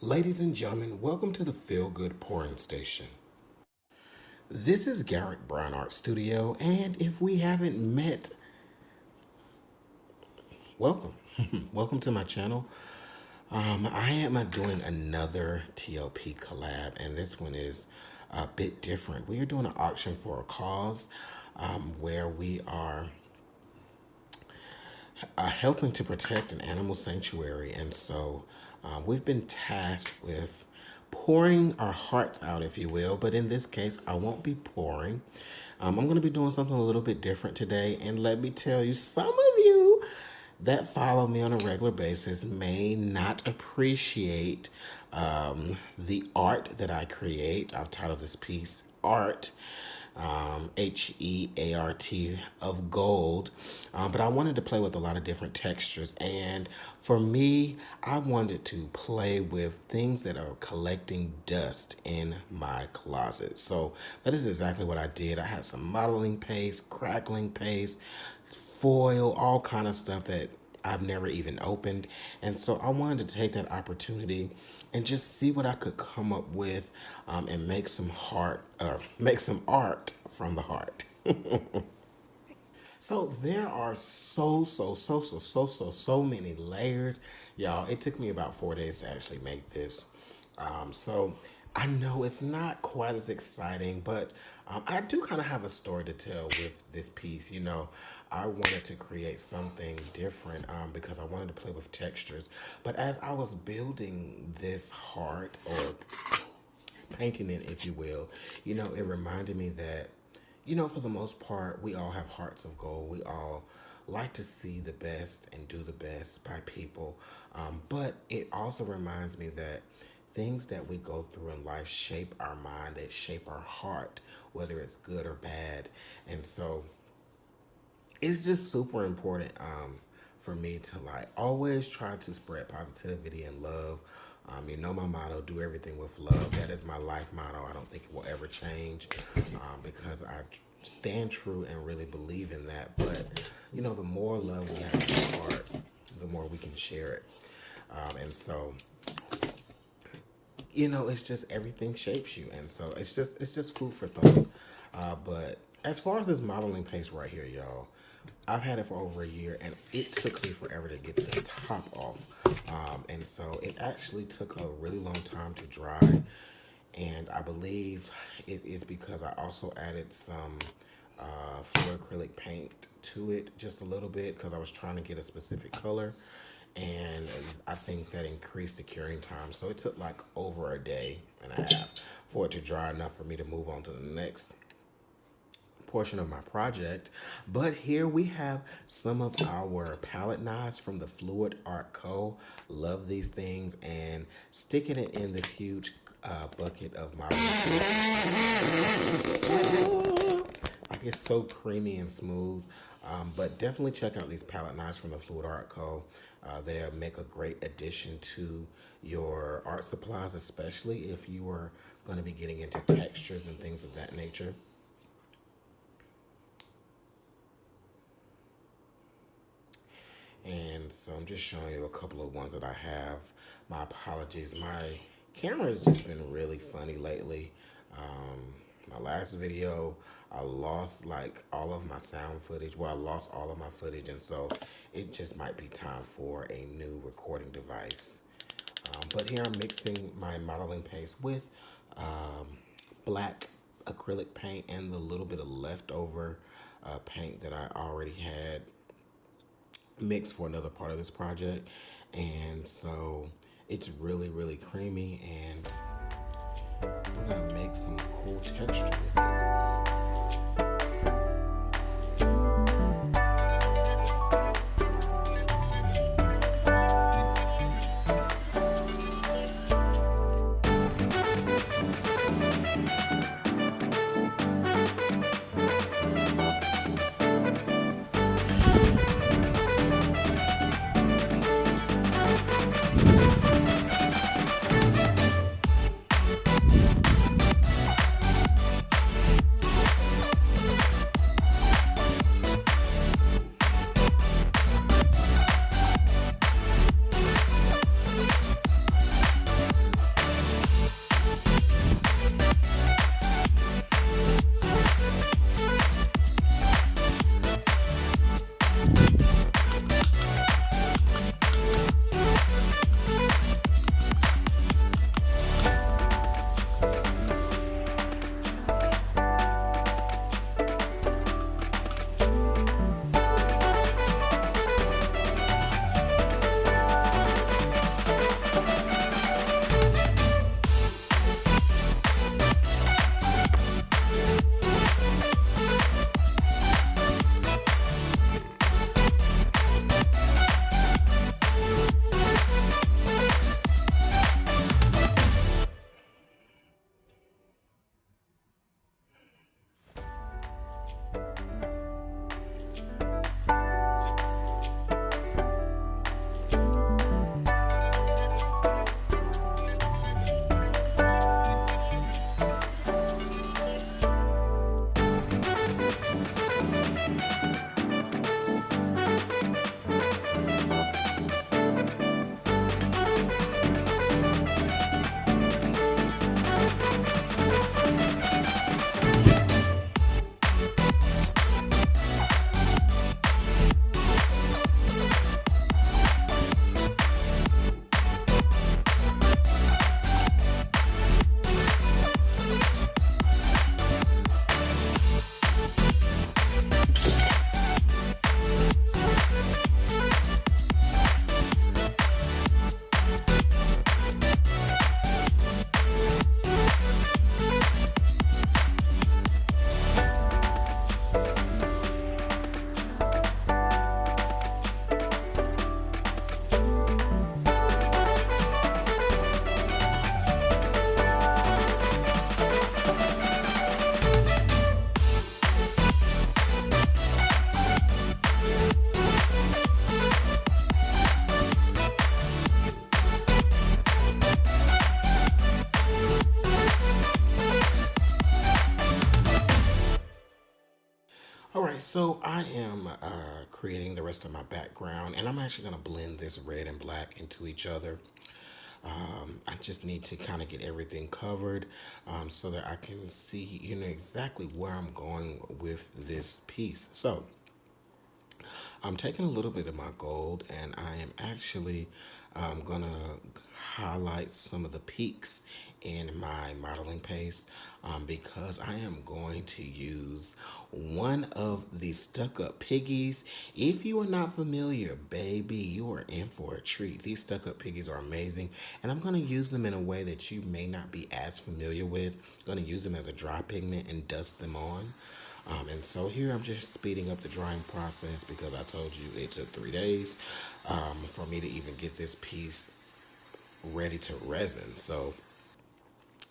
Ladies and gentlemen, welcome to the Feel Good Pouring Station. This is Garrick Brown Art Studio, and if we haven't met, welcome. Welcome to my channel. I am doing another TLP collab, and this one is a bit different. We are doing an auction for a cause where we are helping to protect an animal sanctuary, and so we've been tasked with pouring our hearts out, if you will, but in this case I won't be pouring. I'm going to be doing something a little bit different today, and let me tell you, some of you that follow me on a regular basis may not appreciate the art that I create. I've titled this piece Art, Heart of gold, but I wanted to play with a lot of different textures, and for me I wanted to play with things that are collecting dust in my closet. So that is exactly what I did. I had some modeling paste, crackling paste, foil, all kind of stuff that I've never even opened, and so I wanted to take that opportunity and just see what I could come up with, and make some art from the heart. So there are so many layers, y'all. It took me about 4 days to actually make this. So I know it's not quite as exciting, but I do kind of have a story to tell with this piece. You know, I wanted to create something different because I wanted to play with textures. But as I was building this heart, or painting it, if you will, you know, it reminded me that, you know, for the most part, we all have hearts of gold. We all like to see the best and do the best by people. But it also reminds me that things that we go through in life shape our mind, that shape our heart, whether it's good or bad. And so it's just super important for me to like always try to spread positivity and love. You know my motto, do everything with love. That is my life motto. I don't think it will ever change because I stand true and really believe in that. But, you know, the more love we have in our heart, the more we can share it. And so, you know, it's just everything shapes you. And so it's just food for thought. But as far as this modeling paste right here, y'all, I've had it for over a year, and it took me forever to get the top off. And so it actually took a really long time to dry. And I believe it is because I also added some fluid acrylic paint to it, just a little bit, because I was trying to get a specific color. And I think that increased the curing time. So it took like over a day and a half for it to dry enough for me to move on to the next portion of my project. But here we have some of our palette knives from the Fluid Art Co. Love these things, and sticking it in this huge bucket of my like, it's so creamy and smooth. But definitely check out these palette knives from the Fluid Art Co. They make a great addition to your art supplies, especially if you are going to be getting into textures and things of that nature. And so I'm just showing you a couple of ones that I have. My apologies, my camera has just been really funny lately. My last video, I lost like all of my sound footage. Well, I lost all of my footage, and so it just might be time for a new recording device. But here I'm mixing my modeling paste with black acrylic paint and the little bit of leftover paint that I already had mixed for another part of this project. And so it's really creamy, and we're gonna make some cool texture with it. So I am creating the rest of my background, and I'm actually going to blend this red and black into each other. I just need to kind of get everything covered so that I can see, exactly where I'm going with this piece. So I'm taking a little bit of my gold, and I am actually going to highlight some of the peaks in my modeling paste because I am going to use one of the stuck-up piggies. If you are not familiar, baby, you are in for a treat. These stuck-up piggies are amazing, and I'm going to use them in a way that you may not be as familiar with. I'm going to use them as a dry pigment and dust them on. And so here I'm just speeding up the drying process because I told you it took 3 days for me to even get this piece ready to resin. So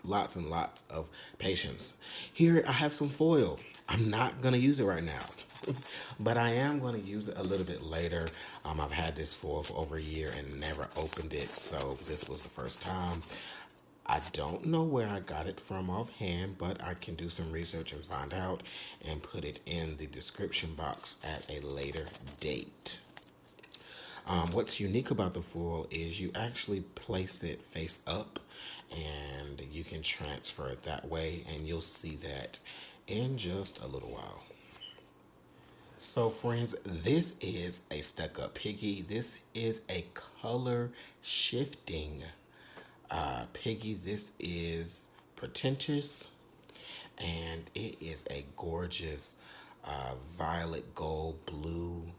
lots and lots of patience. Here I have some foil. I'm not going to use it right now, but I am going to use it a little bit later. I've had this foil for over a year and never opened it, so this was the first time. I don't know where I got it from offhand, but I can do some research and find out and put it in the description box at a later date. What's unique about the foil is you actually place it face up and you can transfer it that way, and you'll see that in just a little while. So friends, this is a stuck-up piggy. This is a color shifting piggy. This is pretentious, and it is a gorgeous violet gold blue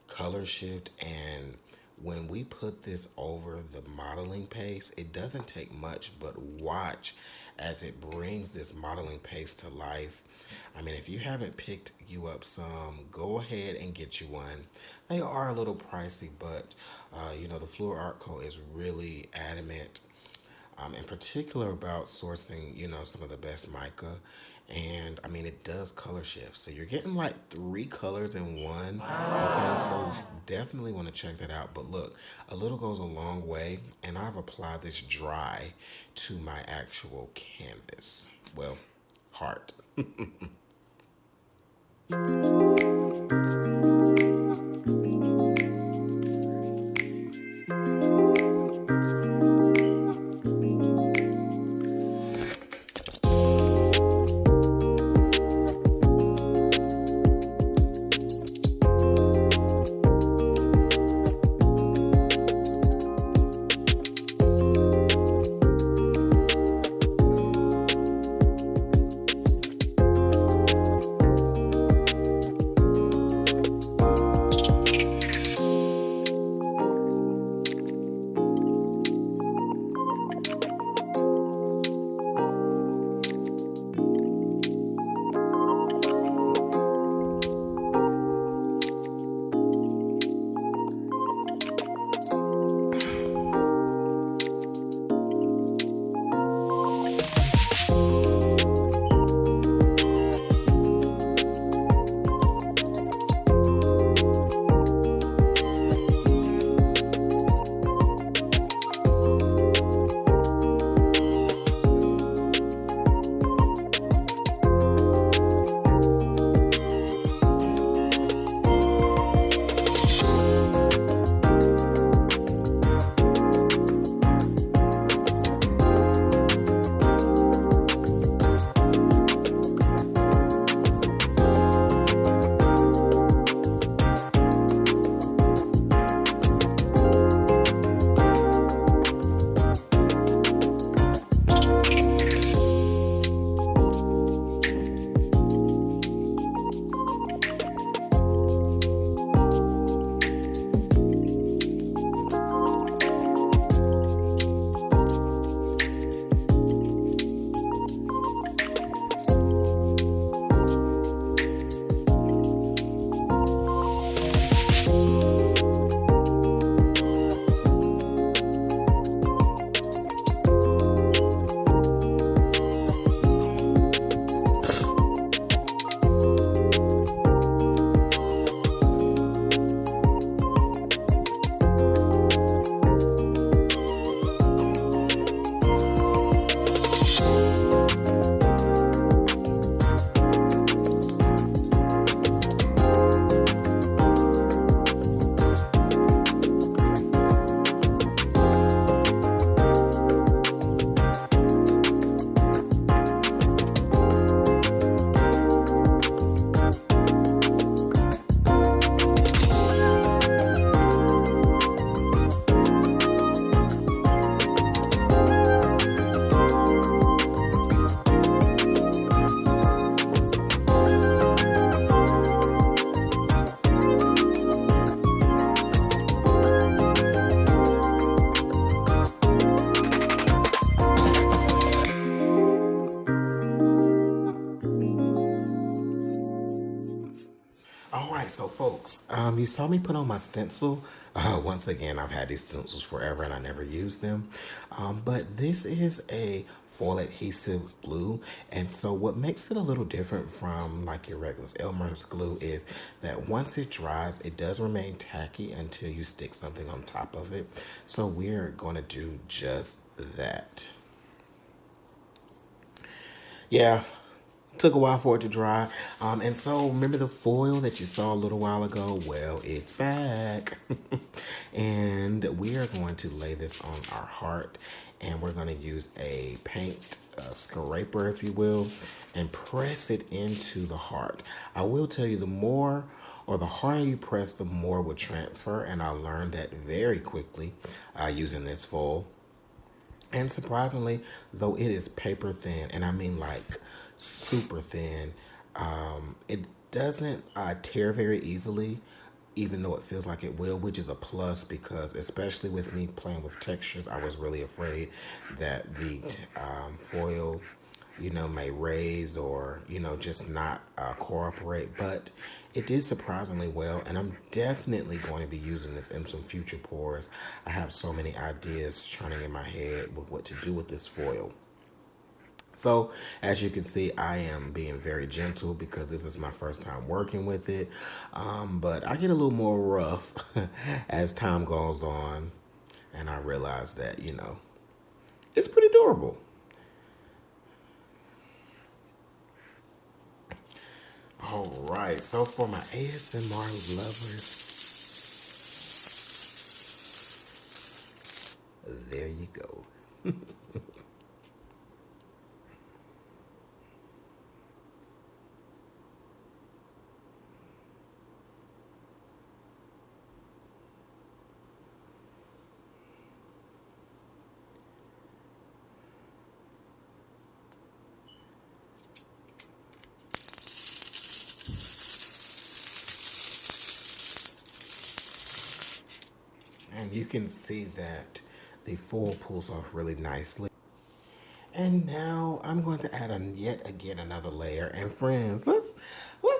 color shift. And when we put this over the modeling paste, it doesn't take much, but watch as it brings this modeling paste to life. I mean, if you haven't picked you up some, go ahead and get you one. They are a little pricey, but the Fluor Art Co is really adamant in particular about sourcing, some of the best mica. And I mean, it does color shift. So you're getting like 3 colors in one. Okay, so definitely want to check that out. But look, a little goes a long way. And I've applied this dry to my actual canvas. Well, heart. You saw me put on my stencil. Once again, I've had these stencils forever and I never used them. But this is a foil adhesive glue. And so what makes it a little different from like your regular Elmer's glue is that once it dries, it does remain tacky until you stick something on top of it. So we're going to do just that. Yeah, took a while for it to dry. And so remember the foil that you saw a little while ago? Well, it's back. And we are going to lay this on our heart, and we're going to use a paint scraper, if you will, and press it into the heart. I will tell you, the more or the harder you press, the more will transfer. And I learned that very quickly using this foil. And surprisingly, though it is paper thin, and I mean like super thin, it doesn't tear very easily, even though it feels like it will, which is a plus because especially with me playing with textures, I was really afraid that the foil, may raise or, just not cooperate. But it did surprisingly well, and I'm definitely going to be using this in some future pours. I have so many ideas churning in my head with what to do with this foil. So as you can see, I am being very gentle because this is my first time working with it. But I get a little more rough as time goes on, and I realize that, it's pretty durable. All right, so for my ASMR lovers, there you go. And you can see that the foil pulls off really nicely. And now I'm going to add yet again another layer. And friends, let's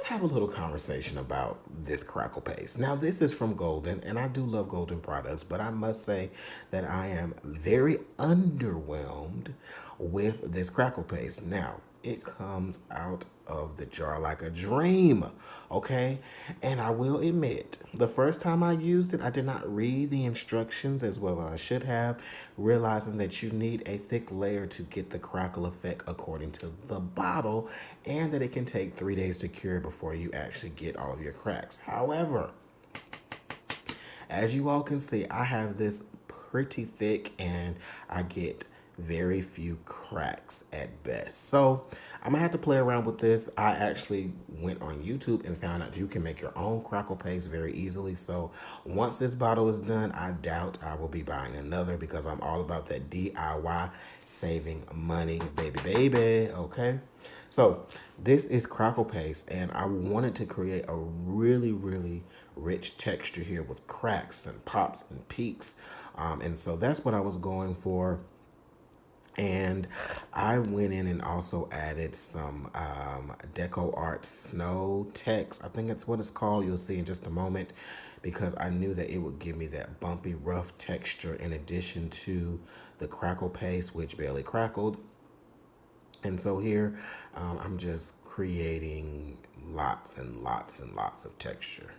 have a little conversation about this crackle paste. Now this is from Golden, and I do love Golden products, but I must say that I am very underwhelmed with this crackle paste. Now it comes out of the jar like a dream, okay? And I will admit, the first time I used it, I did not read the instructions as well as I should have, realizing that you need a thick layer to get the crackle effect according to the bottle, and that it can take 3 days to cure before you actually get all of your cracks. However, as you all can see, I have this pretty thick and I get very few cracks at best. So I'm gonna have to play around with this. I actually went on YouTube and found out you can make your own crackle paste very easily. So once this bottle is done, I doubt I will be buying another because I'm all about that DIY saving money, baby, okay? So this is crackle paste, and I wanted to create a really rich texture here with cracks and pops and peaks. And so that's what I was going for. And I went in and also added some Deco Art Snow Text. I think that's what it's called. You'll see in just a moment, because I knew that it would give me that bumpy, rough texture in addition to the crackle paste, which barely crackled. And so here, I'm just creating lots and lots and lots of texture.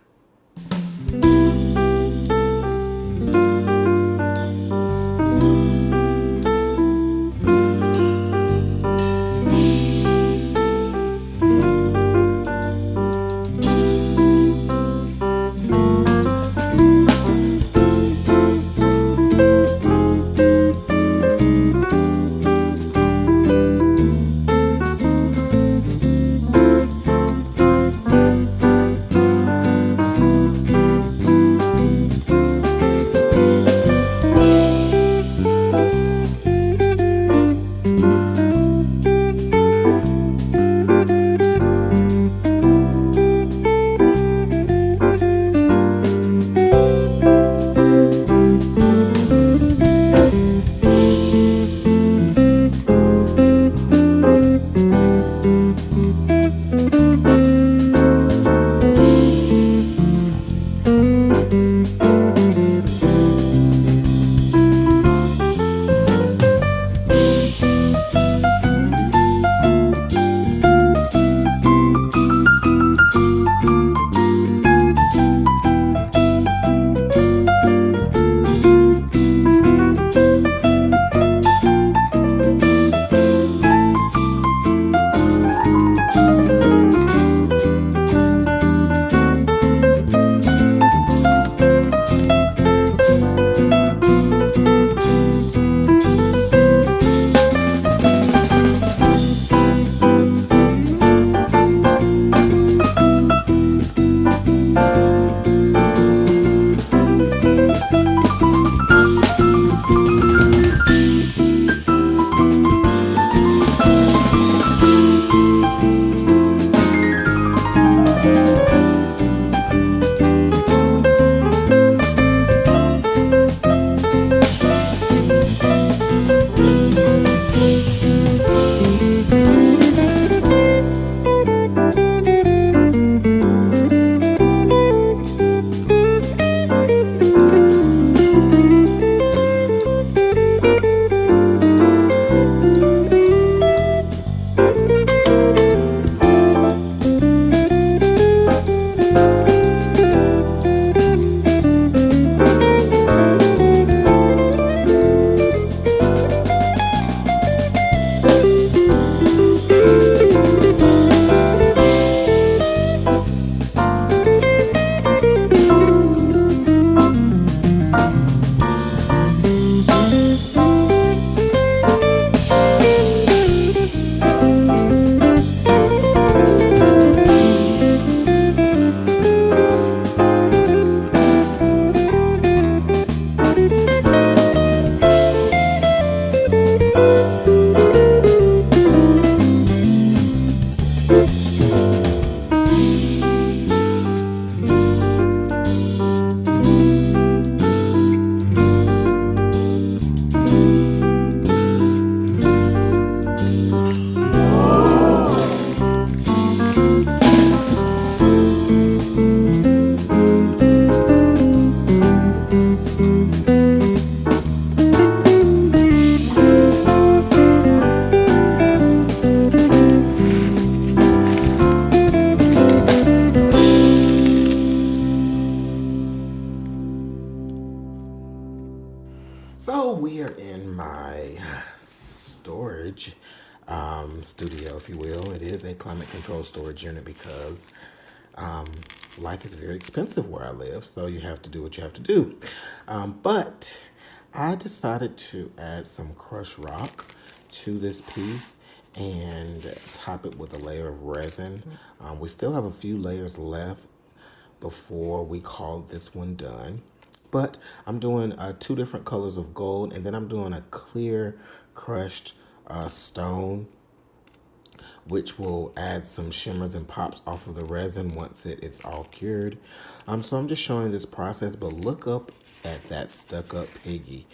So we are in my storage studio, if you will. It is a climate control storage unit because life is very expensive where I live, so you have to do what you have to do. But I decided to add some crushed rock to this piece and top it with a layer of resin. We still have a few layers left before we call this one done. But I'm doing two different colors of gold, and then I'm doing a clear crushed stone, which will add some shimmers and pops off of the resin once it's all cured. So I'm just showing this process, but look up at that stuck up piggy.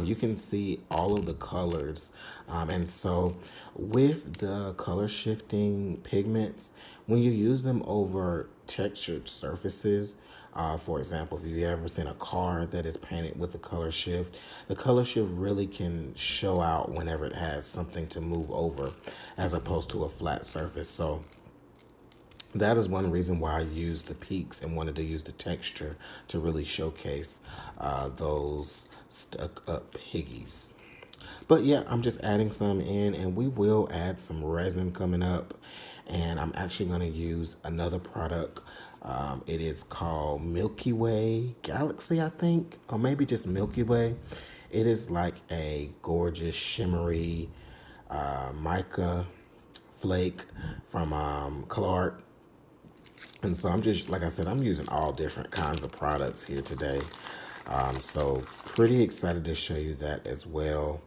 You can see all of the colors. And so with the color shifting pigments, when you use them over textured surfaces, for example, if you've ever seen a car that is painted with the color shift really can show out whenever it has something to move over as opposed to a flat surface. So that is one reason why I used the peaks and wanted to use the texture to really showcase those stuck up piggies. But yeah, I'm just adding some in, and we will add some resin coming up. And I'm actually going to use another product. It is called Milky Way Galaxy, I think, or maybe just Milky Way. It is like a gorgeous shimmery mica flake from Collab. And so I'm just, like I said, I'm using all different kinds of products here today. So pretty excited to show you that as well,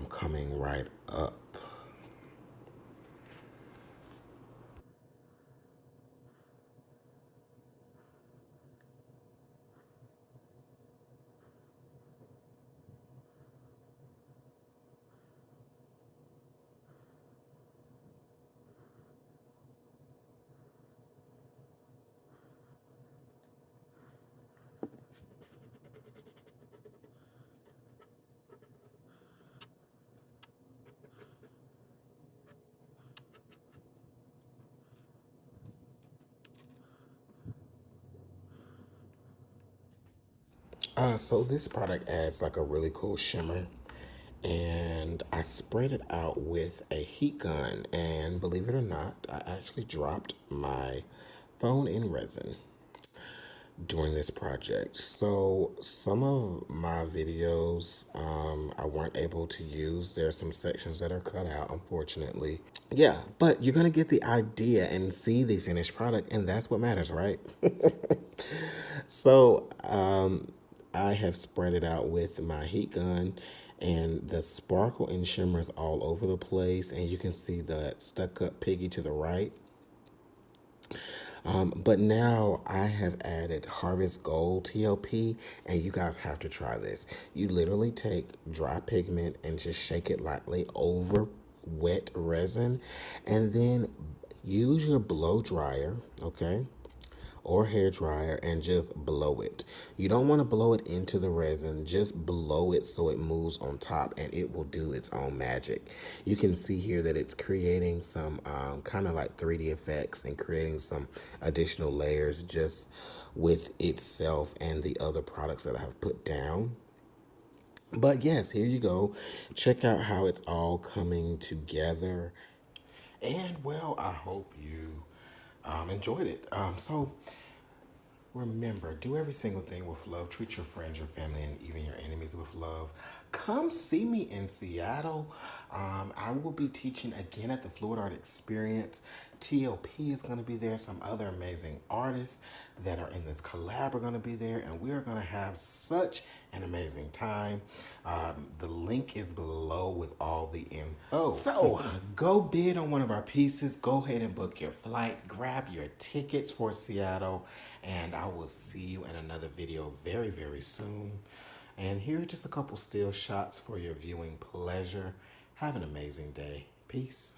coming right up. So this product adds like a really cool shimmer, and I sprayed it out with a heat gun, and believe it or not, I actually dropped my phone in resin during this project. So some of my videos I weren't able to use. There are some sections that are cut out, unfortunately. Yeah, but you're gonna get the idea and see the finished product, and that's what matters, right? So I have spread it out with my heat gun, and the sparkle and shimmers all over the place, and you can see the stuck up piggy to the right. But now I have added Harvest Gold TLP, and you guys have to try this. You literally take dry pigment and just shake it lightly over wet resin, and then use your blow dryer, okay, or hair dryer, and just blow it. You don't want to blow it into the resin, just blow it so it moves on top, and it will do its own magic. You can see here that it's creating some kind of like 3D effects and creating some additional layers just with itself and the other products that I have put down. But yes, here you go. Check out how it's all coming together. And well, I hope you enjoyed it. So remember, do every single thing with love. Treat your friends, your family, and even your enemies with love. Come see me in Seattle. I will be teaching again at the Fluid Art Experience. TLP is going to be there. Some other amazing artists that are in this collab are going to be there. And we are going to have such an amazing time. The link is below with all the info. So go bid on one of our pieces. Go ahead and book your flight. Grab your tickets for Seattle. And I will see you in another video very, very soon. And here are just a couple still shots for your viewing pleasure. Have an amazing day. Peace.